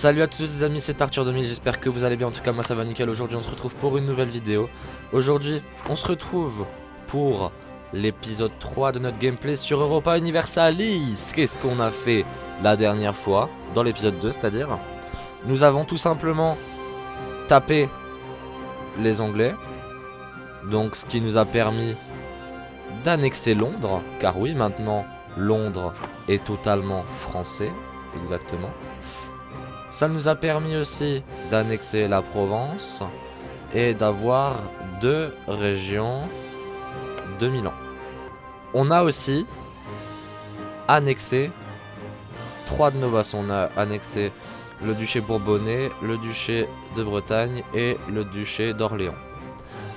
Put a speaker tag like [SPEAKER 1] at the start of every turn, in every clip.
[SPEAKER 1] Salut à tous les amis, c'est Arthur 2000, j'espère que vous allez bien, en tout cas moi ça va nickel. Aujourd'hui on se retrouve pour une nouvelle vidéo. Aujourd'hui on se retrouve pour l'épisode 3 de notre gameplay sur Europa Universalis. Qu'est-ce qu'on a fait la dernière fois, dans l'épisode 2 c'est-à-dire? Nous avons tout simplement tapé les Anglais, donc ce qui nous a permis d'annexer Londres, car oui maintenant Londres est totalement français, exactement. Ça nous a permis aussi d'annexer la Provence et d'avoir 2 régions de Milan. On a aussi annexé 3 de nos vassaux. On a annexé le duché bourbonnais, le duché de Bretagne et le duché d'Orléans.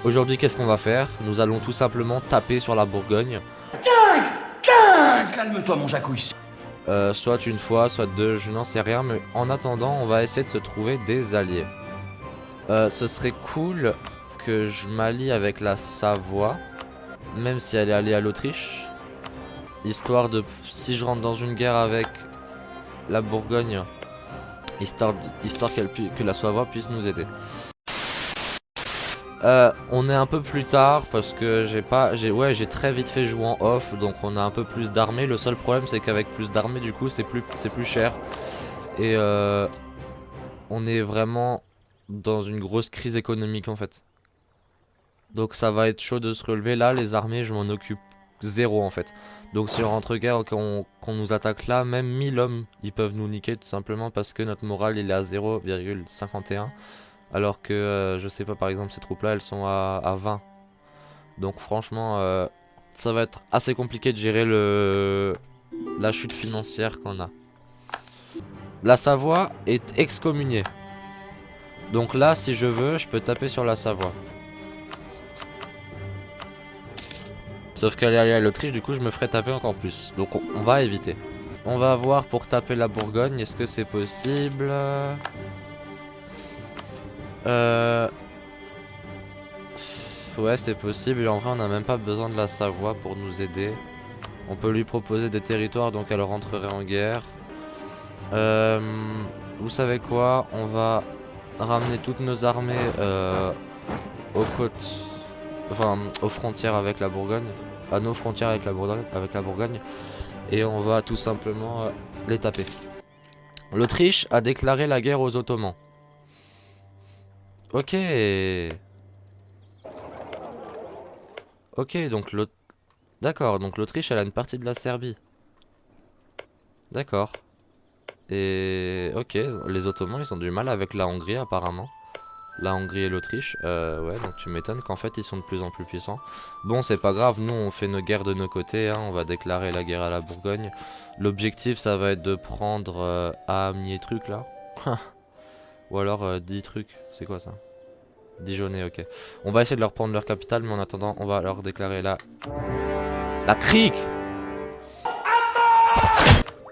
[SPEAKER 1] Aujourd'hui, qu'est-ce qu'on va faire? Nous allons tout simplement taper sur la Bourgogne.
[SPEAKER 2] Calme-toi mon Jacouille.
[SPEAKER 1] Soit une fois, soit deux, je n'en sais rien, mais en attendant, on va essayer de se trouver des alliés. Ce serait cool que je m'allie avec la Savoie, même si elle est alliée à l'Autriche, histoire de, si je rentre dans une guerre avec la Bourgogne, histoire que la Savoie puisse nous aider. On est un peu plus tard parce que j'ai très vite fait jouer en off, donc on a un peu plus d'armée. Le seul problème c'est qu'avec plus d'armée du coup c'est plus cher et on est vraiment dans une grosse crise économique en fait. Donc ça va être chaud de se relever. Là les armées je m'en occupe zéro en fait. Donc si on rentre guerre qu'on nous attaque là, même 1000 hommes ils peuvent nous niquer tout simplement parce que notre morale il est à 0,51. Alors que, je sais pas, par exemple, ces troupes-là, elles sont à 20. Donc franchement, ça va être assez compliqué de gérer la chute financière qu'on a. La Savoie est excommuniée. Donc là, si je veux, je peux taper sur la Savoie. Sauf qu'elle est alliée à l'Autriche, du coup, je me ferai taper encore plus. Donc on va éviter. On va voir pour taper la Bourgogne, est-ce que c'est possible? Ouais, c'est possible, et en vrai on n'a même pas besoin de la Savoie pour nous aider. On peut lui proposer des territoires, donc elle rentrerait en guerre. Vous savez quoi? On va ramener toutes nos armées aux côtes, enfin aux frontières avec la Bourgogne, à nos frontières avec la Bourgogne, et on va tout simplement les taper. L'Autriche a déclaré la guerre aux Ottomans. Ok. Ok, donc d'accord, donc l'Autriche elle a une partie de la Serbie. D'accord. Et ok, les Ottomans ils ont du mal avec la Hongrie apparemment. La Hongrie et l'Autriche, ouais, donc tu m'étonnes qu'en fait ils sont de plus en plus puissants. Bon, c'est pas grave, nous on fait nos guerres de nos côtés, hein, on va déclarer la guerre à la Bourgogne. L'objectif ça va être de prendre Amiens truc là. Ou alors 10 trucs, c'est quoi ça? Dijonais, ok. On va essayer de leur prendre leur capitale, mais en attendant on va leur déclarer la crique.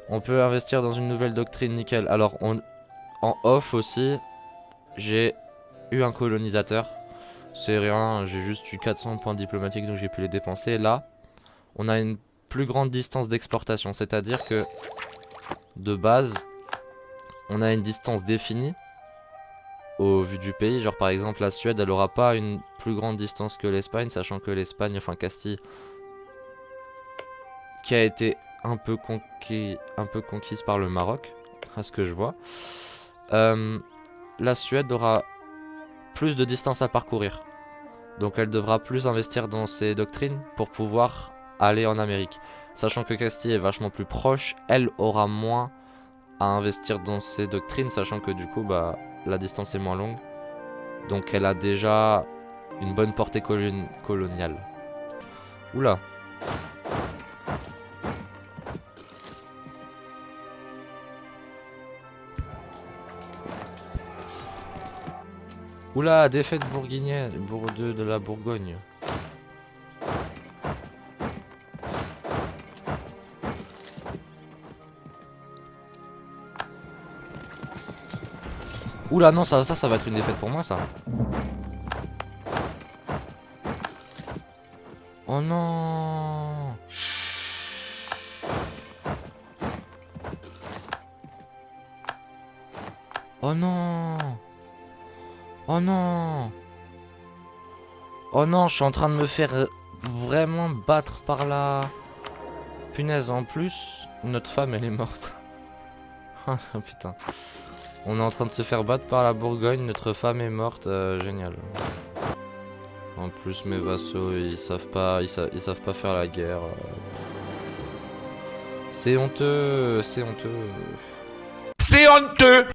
[SPEAKER 1] On peut investir dans une nouvelle doctrine, nickel. Alors, en off aussi, j'ai eu un colonisateur. C'est rien, j'ai juste eu 400 points diplomatiques, donc j'ai pu les dépenser. Là, on a une plus grande distance d'exportation. C'est-à-dire que, de base, on a une distance définie au vu du pays. Genre, par exemple, la Suède, elle aura pas une plus grande distance que l'Espagne, sachant que l'Espagne, enfin Castille, qui a été un peu conquise par le Maroc, à ce que je vois. La Suède aura plus de distance à parcourir. Donc elle devra plus investir dans ses doctrines pour pouvoir aller en Amérique. Sachant que Castille est vachement plus proche, elle aura moins à investir dans ses doctrines, sachant que du coup, bah, la distance est moins longue. Donc elle a déjà une bonne portée coloniale. Oula. Oula, défaite bourguignonne, de la Bourgogne. Oula, non, ça va être une défaite pour moi, ça. Oh non. Oh non! Oh non! Oh non, je suis en train de me faire vraiment battre par la... Punaise, en plus, notre femme, elle est morte. Ah putain. On est en train de se faire battre par la Bourgogne, notre femme est morte, génial. En plus, mes vassaux, ils savent pas, ils savent pas faire la guerre. C'est honteux, c'est honteux.
[SPEAKER 2] C'est honteux!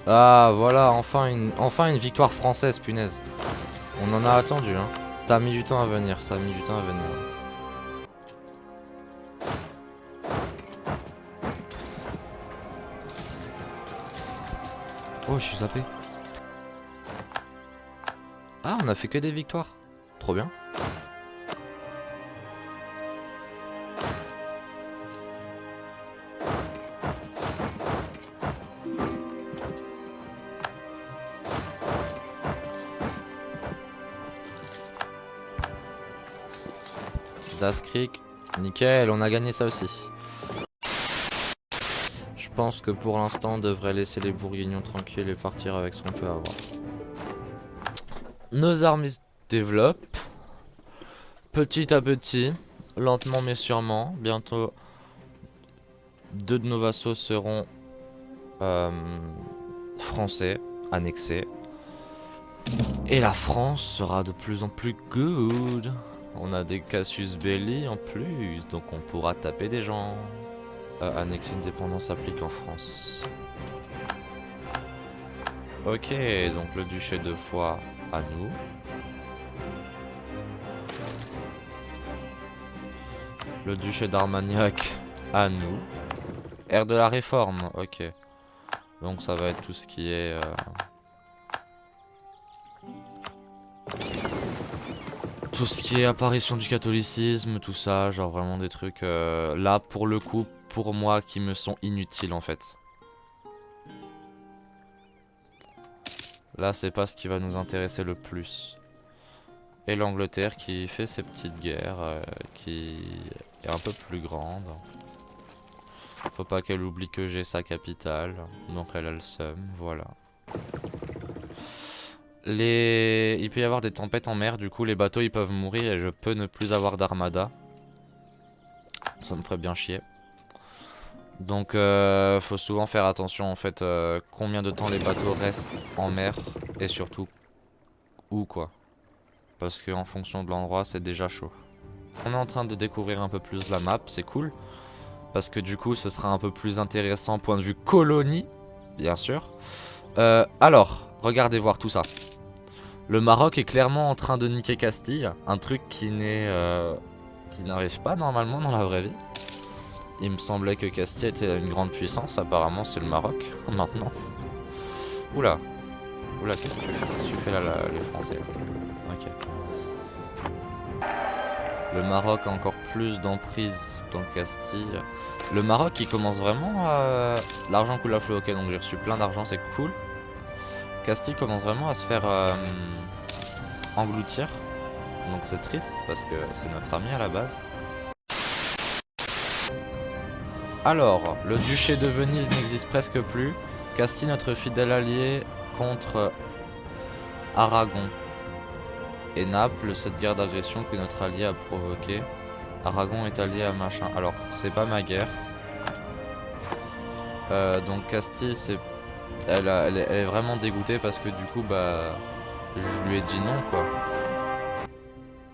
[SPEAKER 1] Ah voilà, enfin une victoire française, punaise. On en a attendu, hein. Ça a mis du temps à venir, ça a mis du temps à venir. Oh, je suis zappé. Ah, on a fait que des victoires. Trop bien. Das Creek, nickel, on a gagné ça aussi. Je pense que pour l'instant, on devrait laisser les Bourguignons tranquilles et partir avec ce qu'on peut avoir. Nos armées se développent. Petit à petit, lentement mais sûrement. Bientôt, 2 de nos vassaux seront français, annexés. Et la France sera de plus en plus good. On a des Cassius Belli en plus, donc on pourra taper des gens. Annexer une dépendance applique en France. Ok, donc le duché de Foix à nous. Le duché d'Armagnac à nous. Ère de la Réforme, ok. Donc ça va être tout ce qui est... tout ce qui est apparition du catholicisme, tout ça, genre vraiment des trucs là pour le coup, pour moi, qui me sont inutiles en fait. Là c'est pas ce qui va nous intéresser le plus. Et l'Angleterre qui fait ses petites guerres, qui est un peu plus grande. Faut pas qu'elle oublie que j'ai sa capitale, donc elle a le seum, voilà. Il peut y avoir des tempêtes en mer, du coup les bateaux ils peuvent mourir et je peux ne plus avoir d'armada. Ça me ferait bien chier. Donc faut souvent faire attention en fait combien de temps les bateaux restent en mer et surtout où quoi. Parce qu'en fonction de l'endroit c'est déjà chaud. On est en train de découvrir un peu plus la map, c'est cool. Parce que du coup ce sera un peu plus intéressant point de vue colonie, bien sûr. Alors, regardez voir tout ça. Le Maroc est clairement en train de niquer Castille, un truc qui n'arrive pas normalement dans la vraie vie. Il me semblait que Castille était une grande puissance, apparemment c'est le Maroc, maintenant. Oula, oula, qu'est-ce que tu fais là, les Français là? Ok. Le Maroc a encore plus d'emprise dans Castille. Le Maroc il commence vraiment à... L'argent coule à flot, ok, donc j'ai reçu plein d'argent, c'est cool. Castille commence vraiment à se faire engloutir. Donc c'est triste parce que c'est notre ami à la base. Alors, le duché de Venise n'existe presque plus. Castille, notre fidèle allié, contre Aragon et Naples, cette guerre d'agression que notre allié a provoquée. Aragon est allié à machin. Alors, c'est pas ma guerre. Donc Castille, elle est vraiment dégoûtée parce que du coup, bah, je lui ai dit non, quoi.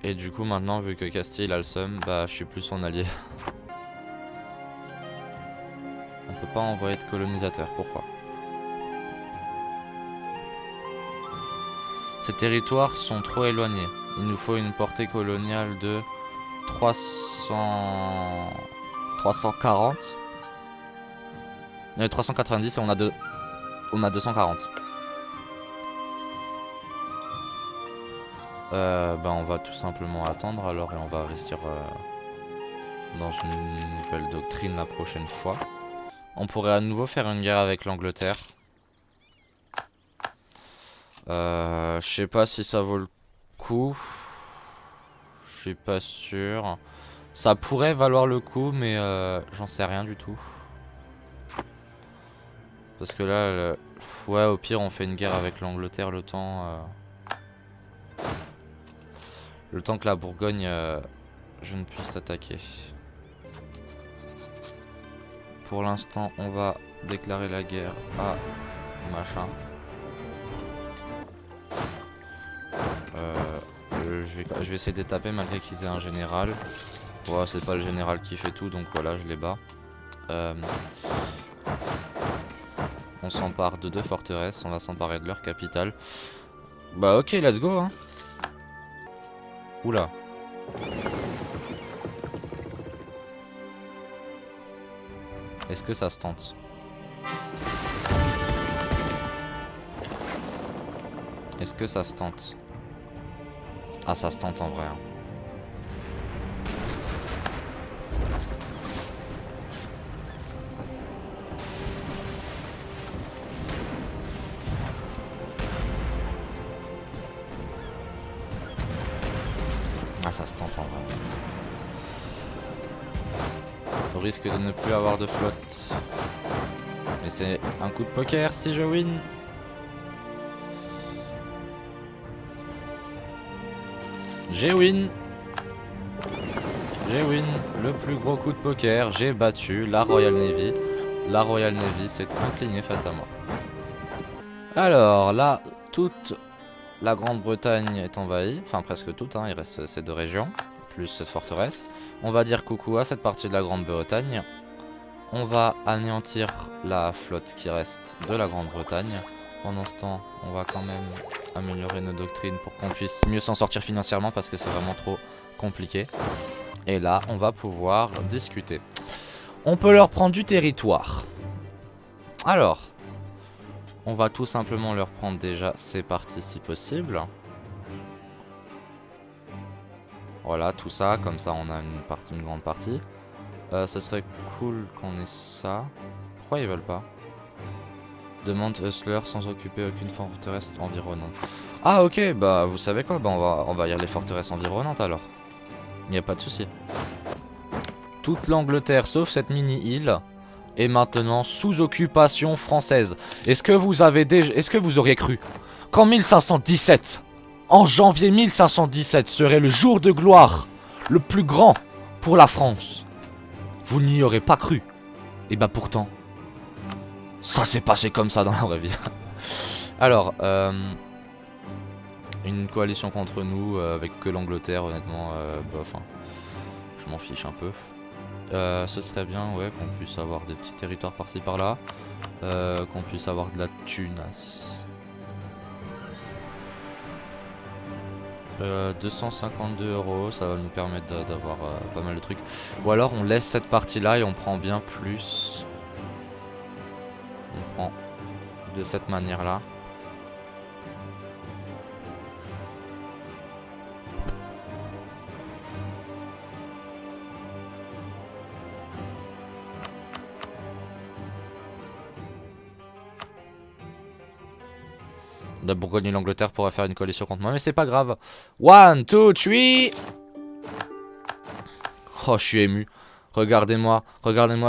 [SPEAKER 1] Et du coup, maintenant, vu que Castille a le seum, bah, je suis plus son allié. On peut pas envoyer de colonisateurs, pourquoi? Ces territoires sont trop éloignés. Il nous faut une portée coloniale de 340. 390 et on a 240. Bah on va tout simplement attendre alors et on va investir dans une nouvelle doctrine la prochaine fois. On pourrait à nouveau faire une guerre avec l'Angleterre. Je sais pas si ça vaut le coup. Je suis pas sûr. Ça pourrait valoir le coup, mais j'en sais rien du tout. Parce que là, ouais, au pire, on fait une guerre avec l'Angleterre le temps... Le temps que la Bourgogne, je ne puisse t'attaquer. Pour l'instant, on va déclarer la guerre à machin. Je vais essayer de les taper malgré qu'ils aient un général. Ouais, c'est pas le général qui fait tout, donc voilà, je les bats. On s'empare de 2 forteresses, on va s'emparer de leur capitale. Bah ok, let's go hein. Oula. Est-ce que ça se tente? Est-ce que ça se tente? Ah, ça se tente en vrai. Hein. Ah, ça se tente en vrai. Au risque de ne plus avoir de flotte. Mais c'est un coup de poker si je win. J'ai win. J'ai win. Le plus gros coup de poker. J'ai battu la Royal Navy. La Royal Navy s'est inclinée face à moi. Alors là, toute la Grande-Bretagne est envahie. Enfin presque toute, hein. Il reste ces 2 régions. Plus cette forteresse. On va dire coucou à cette partie de la Grande-Bretagne. On va anéantir la flotte qui reste de la Grande-Bretagne. Pendant ce temps, on va quand même améliorer nos doctrines pour qu'on puisse mieux s'en sortir financièrement parce que c'est vraiment trop compliqué. Et là, on va pouvoir discuter. On peut leur prendre du territoire. Alors, on va tout simplement leur prendre déjà ces parties si possible. Voilà, tout ça, comme ça on a une grande partie. Ce serait cool qu'on ait ça. Pourquoi ils veulent pas? Demande Hustler sans occuper aucune forteresse environnante. Ah ok, bah vous savez quoi, bah on va y aller les forteresses environnantes alors. Y a pas de souci. Toute l'Angleterre sauf cette mini-île est maintenant sous occupation française. Est-ce que vous auriez cru qu'en 1517, en janvier 1517 serait le jour de gloire le plus grand pour la France? Vous n'y aurez pas cru. Et bah pourtant, ça s'est passé comme ça dans la vraie vie. Alors, une coalition contre nous avec que l'Angleterre, honnêtement, bof, hein. Je m'en fiche un peu. Ce serait bien, ouais, qu'on puisse avoir des petits territoires par-ci par-là. Qu'on puisse avoir de la thunasse. 252 €, ça va nous permettre d'avoir pas mal de trucs. Ou alors on laisse cette partie-là et on prend bien plus. On prend de cette manière-là. La Bourgogne et l'Angleterre pourraient faire une coalition contre moi, mais c'est pas grave. 1, 2, 3. Oh, je suis ému. Regardez-moi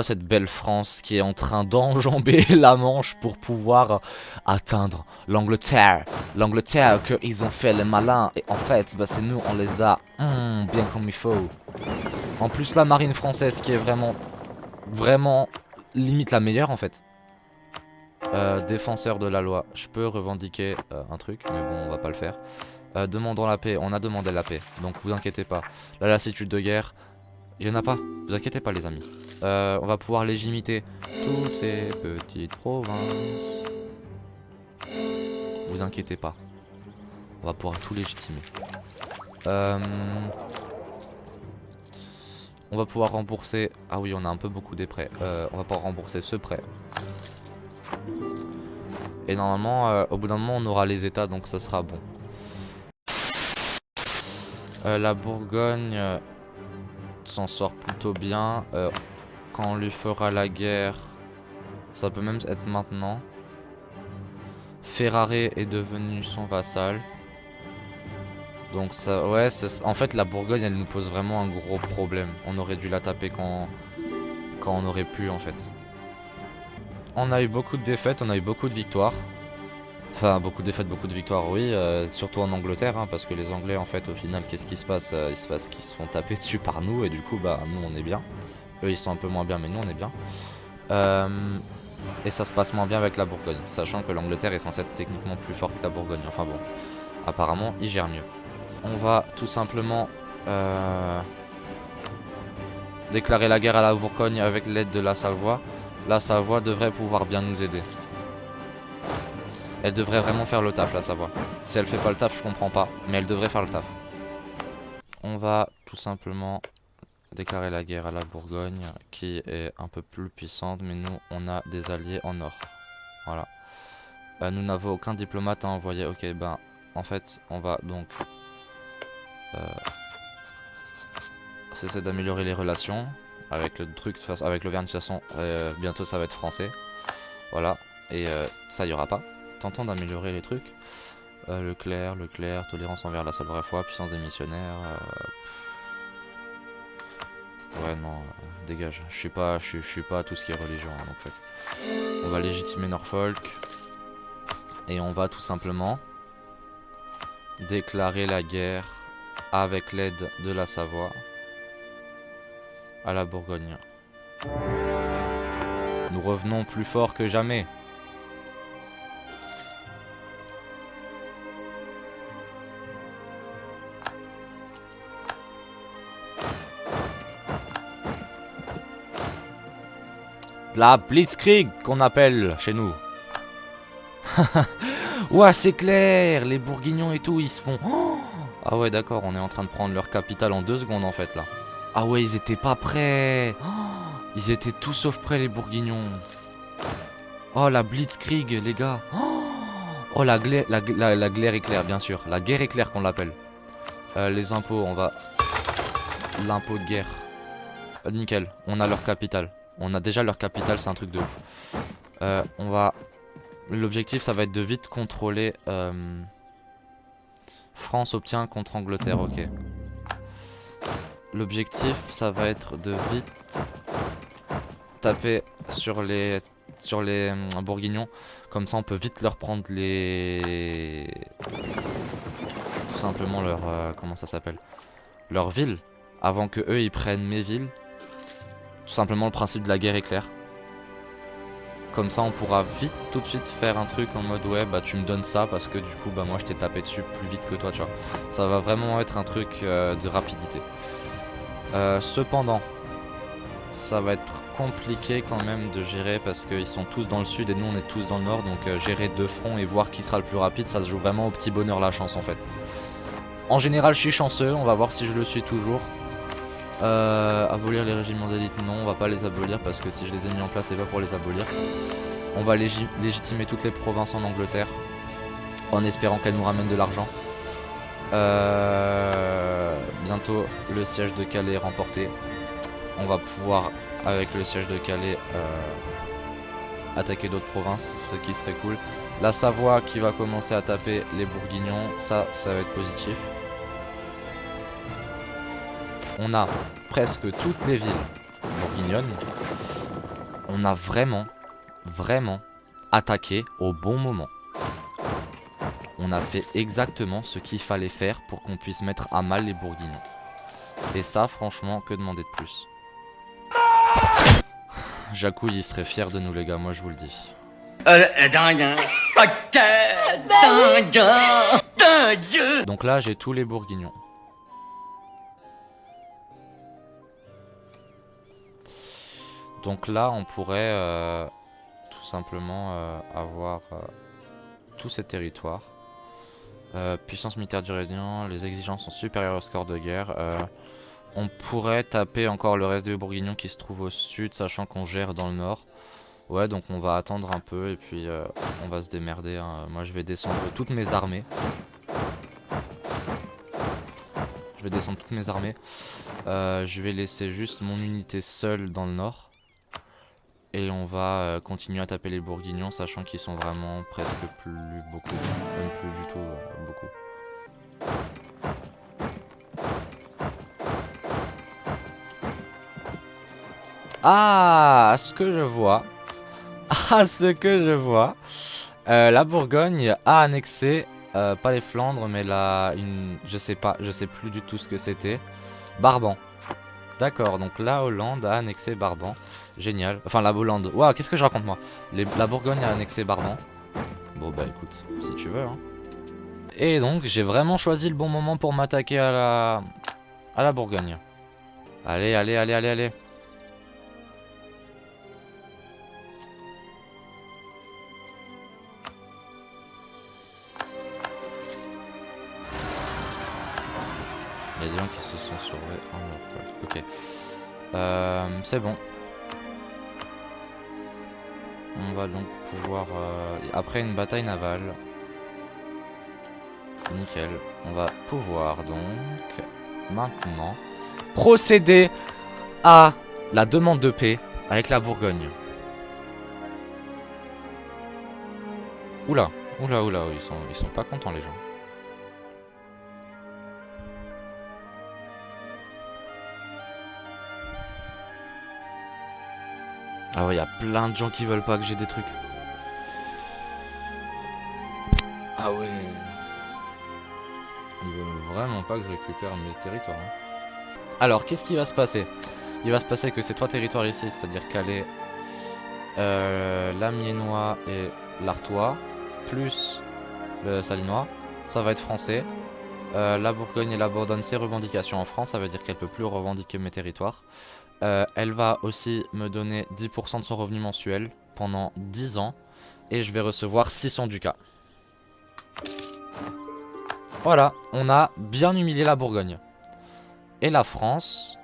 [SPEAKER 1] cette belle France qui est en train d'enjamber la Manche pour pouvoir atteindre l'Angleterre. L'Angleterre qu'ils ont fait les malins. Et en fait, bah, c'est nous, on les a bien comme il faut. En plus, la marine française qui est vraiment limite la meilleure en fait. Défenseur de la loi. Je peux revendiquer un truc, mais bon, on va pas le faire. Demandons la paix. On a demandé la paix, donc vous inquiétez pas. La lassitude de guerre, il y en a pas. Vous inquiétez pas, les amis. On va pouvoir légimiter toutes ces petites provinces. Vous inquiétez pas. On va pouvoir tout légitimer. On va pouvoir rembourser. Ah oui, on a un peu beaucoup des prêts. On va pouvoir rembourser ce prêt. Et normalement, au bout d'un moment, on aura les états, donc ça sera bon. La Bourgogne s'en sort plutôt bien. Quand on lui fera la guerre, ça peut même être maintenant. Ferrare est devenu son vassal. Donc ça, ouais, en fait la Bourgogne elle nous pose vraiment un gros problème. On aurait dû la taper quand on aurait pu en fait. On a eu beaucoup de défaites, on a eu beaucoup de victoires. Enfin, beaucoup de défaites, beaucoup de victoires, oui, surtout en Angleterre, hein, parce que les Anglais, en fait, au final, qu'est-ce qui se passe? Il se passe qu'ils se font taper dessus par nous, et du coup, bah, nous, on est bien. Eux, ils sont un peu moins bien, mais nous, on est bien. Et ça se passe moins bien avec la Bourgogne, sachant que l'Angleterre est censée être techniquement plus forte que la Bourgogne. Enfin bon, apparemment, ils gèrent mieux. On va tout simplement déclarer la guerre à la Bourgogne avec l'aide de la Savoie. La Savoie devrait pouvoir bien nous aider. Elle devrait vraiment faire le taf, la Savoie. Si elle fait pas le taf, je comprends pas. Mais elle devrait faire le taf. On va tout simplement déclarer la guerre à la Bourgogne, qui est un peu plus puissante. Mais nous, on a des alliés en or. Voilà. Nous n'avons aucun diplomate à envoyer. Ok, ben, en fait, on va donc cesser d'améliorer les relations. Avec le truc, avec l'Auvergne, de toute façon, bientôt ça va être français. Voilà. Et ça, y aura pas. Tentons d'améliorer les trucs. Leclerc, tolérance envers la seule vraie foi, puissance des missionnaires. Ouais, non, dégage. Je suis pas à tout ce qui est religion. Hein, donc, on va légitimer Norfolk. Et on va tout simplement déclarer la guerre avec l'aide de la Savoie à la Bourgogne. Nous revenons plus forts que jamais. La Blitzkrieg qu'on appelle chez nous. Ouais, c'est clair. Les Bourguignons et tout, ils se font... Oh, ah ouais, d'accord, on est en train de prendre leur capitale en 2 secondes en fait là. Ah ouais, ils étaient pas prêts. Oh, ils étaient tous sauf prêts les Bourguignons. Oh, la Blitzkrieg, les gars. Oh, la guerre éclair, bien sûr. La guerre éclair qu'on l'appelle. Les impôts, on va... L'impôt de guerre. Nickel, on a leur capitale. On a déjà leur capitale, c'est un truc de ouf. On va... L'objectif, ça va être de vite contrôler... France obtient contre Angleterre, ok. L'objectif, ça va être de vite taper sur les Bourguignons. Comme ça, on peut vite leur prendre les... Tout simplement leur... comment ça s'appelle? Leur ville. Avant que eux, ils prennent mes villes. Tout simplement le principe de la guerre éclair. Comme ça on pourra vite tout de suite faire un truc en mode ouais bah tu me donnes ça parce que du coup bah moi je t'ai tapé dessus plus vite que toi tu vois. Ça va vraiment être un truc de rapidité. Cependant ça va être compliqué quand même de gérer parce qu'ils sont tous dans le sud et nous on est tous dans le nord. Donc gérer 2 fronts et voir qui sera le plus rapide, ça se joue vraiment au petit bonheur la chance en fait. En général je suis chanceux, on va voir si je le suis toujours. Abolir les régiments d'élite, non, on va pas les abolir parce que si je les ai mis en place, c'est pas pour les abolir. On va légitimer toutes les provinces en Angleterre en espérant qu'elles nous ramènent de l'argent. Bientôt, le siège de Calais est remporté. On va pouvoir, avec le siège de Calais, attaquer d'autres provinces, ce qui serait cool. La Savoie qui va commencer à taper les Bourguignons, ça va être positif. On a presque toutes les villes bourguignonnes. On a vraiment attaqué au bon moment. On a fait exactement ce qu'il fallait faire pour qu'on puisse mettre à mal les Bourguignons. Et ça, franchement, que demander de plus? Jacouille, il serait fier de nous, les gars, moi je vous le dis. Donc là, j'ai tous les Bourguignons. Donc là, on pourrait tout simplement avoir tous ces territoires. Puissance militaire du Réunion, les exigences sont supérieures au score de guerre. On pourrait taper encore le reste des Bourguignons qui se trouvent au sud, sachant qu'on gère dans le nord. Ouais, donc on va attendre un peu et puis on va se démerder. Hein. Moi, je vais descendre toutes mes armées. Je vais laisser juste mon unité seule dans le nord. Et on va continuer à taper les Bourguignons, sachant qu'ils sont vraiment presque plus beaucoup. Même plus du tout beaucoup. Ah, ce que je vois. Ah, ce que je vois. La Bourgogne a annexé, pas les Flandres, mais je sais pas, je sais plus du tout ce que c'était. Barban. D'accord, donc la Hollande a annexé Barban. Génial. Enfin, la Hollande. Waouh, qu'est-ce que je raconte moi? La Bourgogne a annexé Barban. Bon, bah écoute, si tu veux. Hein. Et donc, j'ai vraiment choisi le bon moment pour m'attaquer à la Bourgogne. Allez, allez, allez, allez, allez. Il y a des gens qui se sont sauvés en mortal. Ok. C'est bon. On va donc pouvoir... après une bataille navale. Nickel. On va pouvoir donc... maintenant... procéder à la demande de paix avec la Bourgogne. Oula. Oula, oula. Ils sont pas contents les gens. Ah ouais, il y a plein de gens qui veulent pas que j'ai des trucs. Ah ouais. Ils veulent vraiment pas que je récupère mes territoires. Hein. Alors, qu'est-ce qui va se passer? Il va se passer que ces trois territoires ici, c'est-à-dire Calais, l'Amiénois et l'Artois, plus le Salinois, ça va être français. La Bourgogne et la Bourgogne, c'est revendication en France, ça veut dire qu'elle peut plus revendiquer mes territoires. Elle va aussi me donner 10% de son revenu mensuel pendant 10 ans. Et je vais recevoir 600 ducats. Voilà, on a bien humilié la Bourgogne. Et la France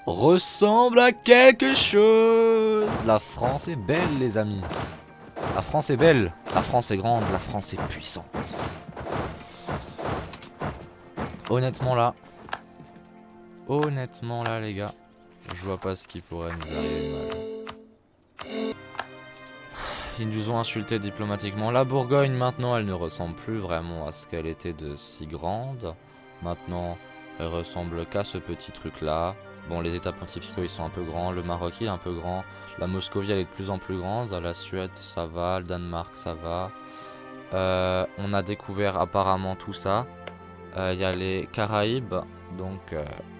[SPEAKER 1] ressemble à quelque chose. La France est belle, les amis. La France est belle. La France est grande. La France est puissante. Honnêtement là, les gars, je vois pas ce qui pourrait nous arriver mal. Ils nous ont insultés diplomatiquement. La Bourgogne, maintenant, elle ne ressemble plus vraiment à ce qu'elle était de si grande. Maintenant, elle ressemble qu'à ce petit truc-là. Bon, les États pontificaux, ils sont un peu grands. Le Maroc, il est un peu grand. La Moscovie, elle est de plus en plus grande. La Suède, ça va. Le Danemark, ça va. On a découvert apparemment tout ça. Il y a les Caraïbes, donc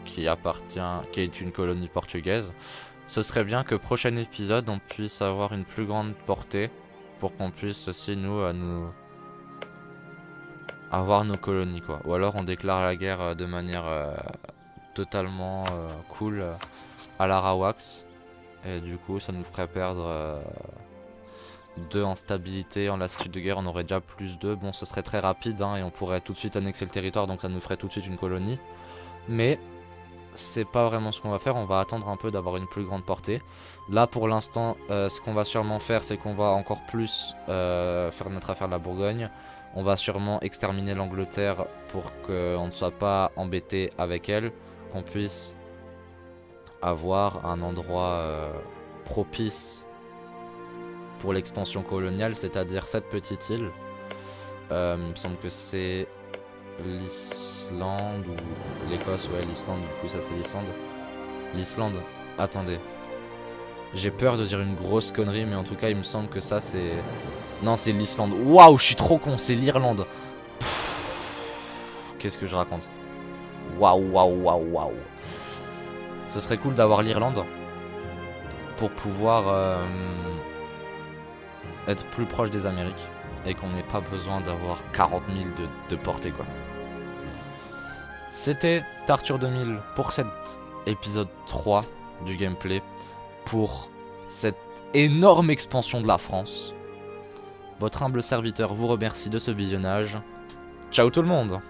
[SPEAKER 1] qui est une colonie portugaise. Ce serait bien que prochain épisode on puisse avoir une plus grande portée pour qu'on puisse aussi nous avoir nos colonies quoi. Ou alors on déclare la guerre de manière totalement cool à l'Arawax et du coup ça nous ferait perdre 2 en stabilité, en lassitude de guerre on aurait déjà plus 2. Bon ce serait très rapide hein, et on pourrait tout de suite annexer le territoire donc ça nous ferait tout de suite une colonie. Mais c'est pas vraiment ce qu'on va faire, on va attendre un peu d'avoir une plus grande portée. Là pour l'instant ce qu'on va sûrement faire c'est qu'on va encore plus faire notre affaire de la Bourgogne. On va sûrement exterminer l'Angleterre pour qu'on ne soit pas embêté avec elle, qu'on puisse avoir un endroit propice pour l'expansion coloniale, c'est-à-dire cette petite île. Il me semble que c'est l'Islande ou l'Écosse, ouais l'Islande, du coup ça c'est l'Islande. L'Islande, attendez. J'ai peur de dire une grosse connerie mais en tout cas il me semble que ça c'est... Non c'est l'Islande, waouh je suis trop con, c'est l'Irlande. Qu'est-ce que je raconte? Waouh waouh waouh waouh. Ce serait cool d'avoir l'Irlande pour pouvoir être plus proche des Amériques et qu'on n'ait pas besoin d'avoir 40 000 de portée quoi. C'était Tarture 2000 pour cet épisode 3 du gameplay, pour cette énorme expansion de la France. Votre humble serviteur vous remercie de ce visionnage. Ciao tout le monde!